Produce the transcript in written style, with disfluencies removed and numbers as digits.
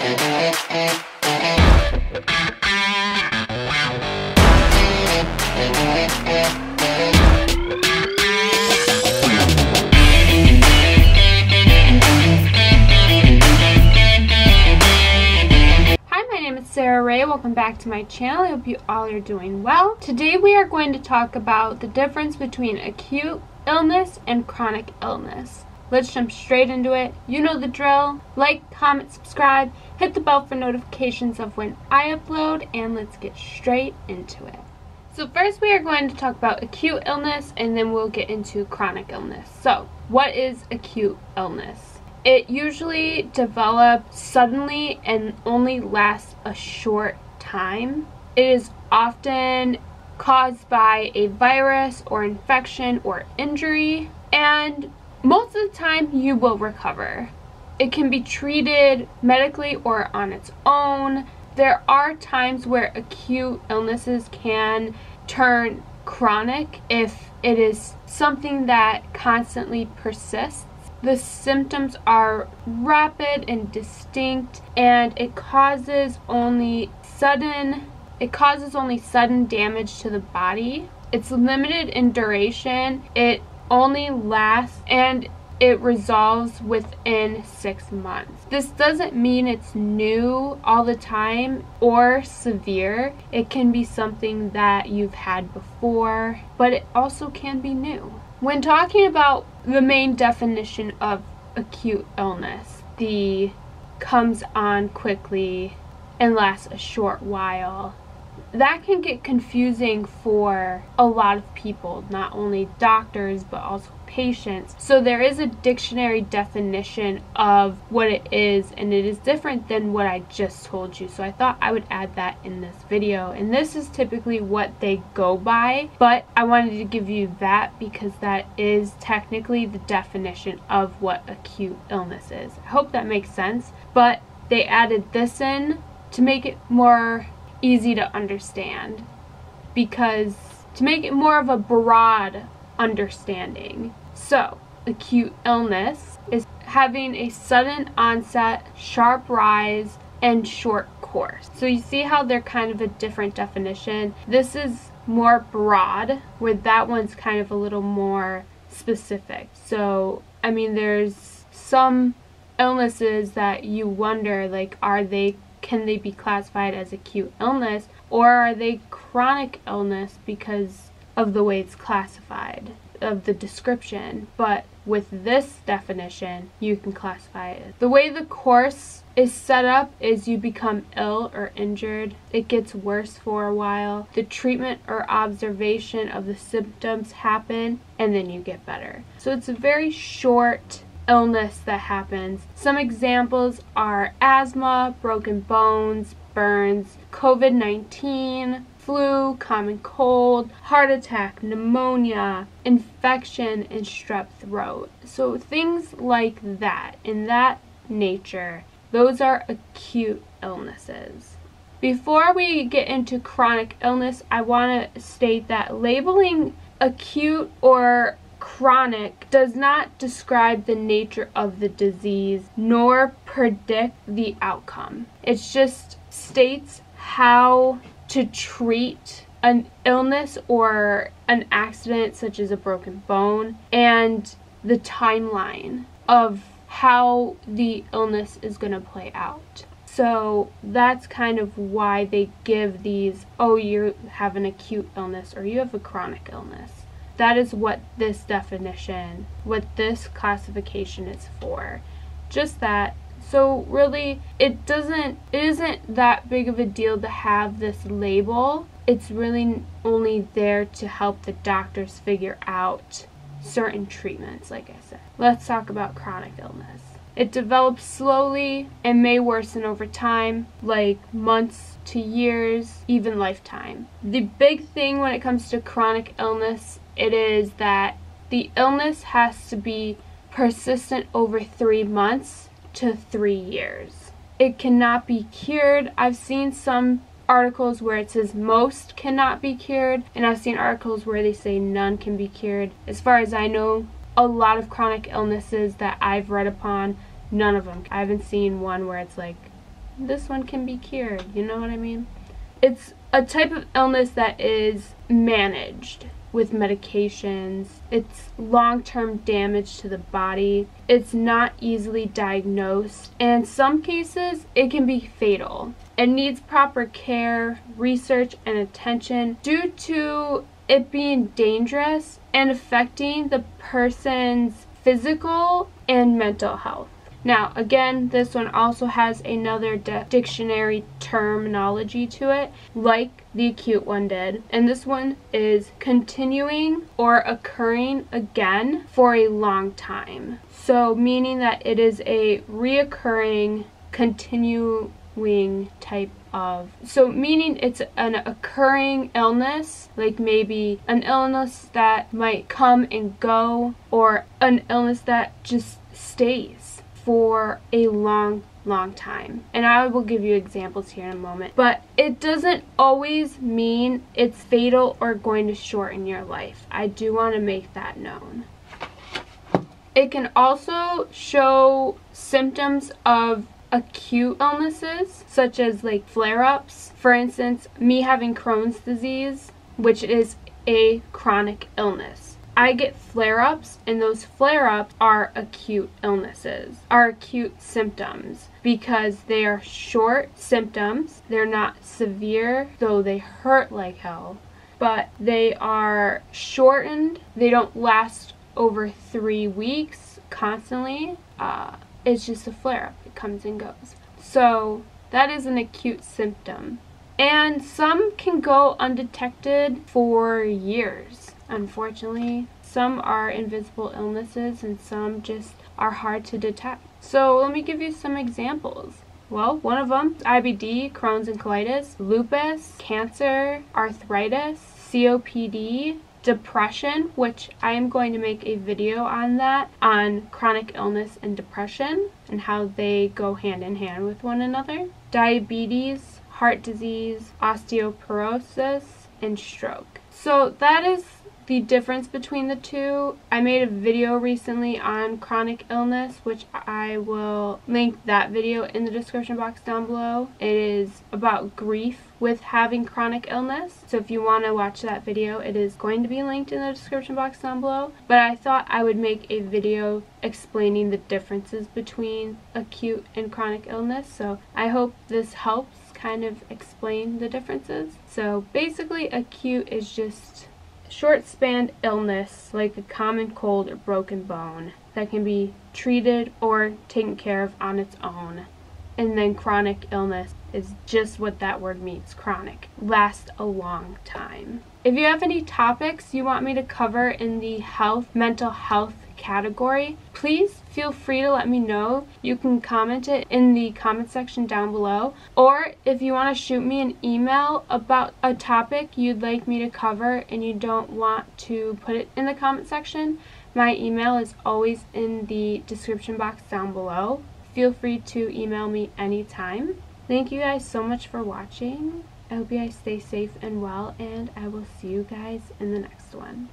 Sarah Ray, welcome back to my channel. I hope you all are doing well. Today we are going to talk about the difference between acute illness and chronic illness. Let's jump straight into it. You know the drill. Like, comment, subscribe, hit the bell for notifications of when I upload, and let's get straight into it. So first we are going to talk about acute illness, and then we'll get into chronic illness. So what is acute illness? It usually develops suddenly and only lasts a short time. It is often caused by a virus or infection or injury, and most of the time you will recover. It can be treated medically or on its own. There are times where acute illnesses can turn chronic if it is something that constantly persists. The symptoms are rapid and distinct, and it causes only sudden damage to the body. It's limited in duration. It only lasts and it resolves within 6 months. This doesn't mean it's new all the time or severe. It can be something that you've had before, but it also can be new. When talking about the main definition of acute illness, the comes on quickly and lasts a short while, that can get confusing for a lot of people, not only doctors but also patients. So there is a dictionary definition of what it is, and it is different than what I just told you. So I thought I would add that in this video, and this is typically what they go by, but I wanted to give you that because that is technically the definition of what acute illness is. I hope that makes sense, but they added this in to make it more easy to understand, because to make it more of a broad understanding. So acute illness is having a sudden onset, sharp rise, and short course. So you see how they're kind of a different definition. This is more broad, where that one's kind of a little more specific. So I mean, there's some illnesses that you wonder, like, can they be classified as acute illness, or are they chronic illness because of the way it's classified, of the description? But with this definition, you can classify it. The way the course is set up is you become ill or injured. It gets worse for a while. The treatment or observation of the symptoms happen, and then you get better. So it's a very short illness that happens. Some examples are asthma, broken bones, burns, COVID-19, flu, common cold, heart attack, pneumonia, infection, and strep throat. So things like that, in that nature, those are acute illnesses. Before we get into chronic illness, I want to state that labeling acute or chronic does not describe the nature of the disease nor predict the outcome. It just states how to treat an illness or an accident such as a broken bone, and the timeline of how the illness is going to play out. So that's kind of why they give these, oh, you have an acute illness or you have a chronic illness. That is what this definition, what this classification is for. Just that. So really, it isn't that big of a deal to have this label. It's really only there to help the doctors figure out certain treatments, like I said. Let's talk about chronic illness. It develops slowly and may worsen over time, like months to years, even lifetime. The big thing when it comes to chronic illness, it is that the illness has to be persistent over 3 months to 3 years. It cannot be cured. I've seen some articles where it says most cannot be cured, and I've seen articles where they say none can be cured. As far as I know, a lot of chronic illnesses that I've read upon, none of them. I haven't seen one where it's like this one can be cured. You know what I mean? It's a type of illness that is managed with medications. It's long-term damage to the body. It's not easily diagnosed, and in some cases it can be fatal. It needs proper care, research, and attention due to it being dangerous and affecting the person's physical and mental health. Now, again, this one also has another dictionary terminology to it, like the acute one did. And this one is continuing or occurring again for a long time. So, meaning that it is a reoccurring, continuing type of, so meaning it's an occurring illness, like maybe an illness that might come and go, or an illness that just stays for a long time. And I will give you examples here in a moment. But it doesn't always mean it's fatal or going to shorten your life. I do want to make that known. It can also show symptoms of acute illnesses, such as like flare-ups. For instance, me having Crohn's disease, which is a chronic illness. I get flare-ups, and those flare-ups are acute illnesses, are acute symptoms, because they are short symptoms. They're not severe, though they hurt like hell, but they are shortened. They don't last over 3 weeks constantly. It's just a flare-up. It comes and goes. So that is an acute symptom. And some can go undetected for years. Unfortunately, some are invisible illnesses and some just are hard to detect. So let me give you some examples. Well, one of them, IBD, Crohn's and colitis, lupus, cancer, arthritis, COPD, depression, which I am going to make a video on that, on chronic illness and depression and how they go hand in hand with one another, diabetes, heart disease, osteoporosis, and stroke. So that is the difference between the two. I made a video recently on chronic illness, which I will link that video in the description box down below. It is about grief with having chronic illness. So if you want to watch that video, it is going to be linked in the description box down below. But I thought I would make a video explaining the differences between acute and chronic illness. So I hope this helps kind of explain the differences. So basically, acute is just short-span illness, like a common cold or broken bone, that can be treated or taken care of on its own. And then chronic illness is just what that word means, chronic, lasts a long time. If you have any topics you want me to cover in the mental health category, please feel free to let me know. You can comment it in the comment section down below, or if you want to shoot me an email about a topic you'd like me to cover and you don't want to put it in the comment section, my email is always in the description box down below. Feel free to email me anytime. Thank you guys so much for watching. I hope you guys stay safe and well, and I will see you guys in the next one.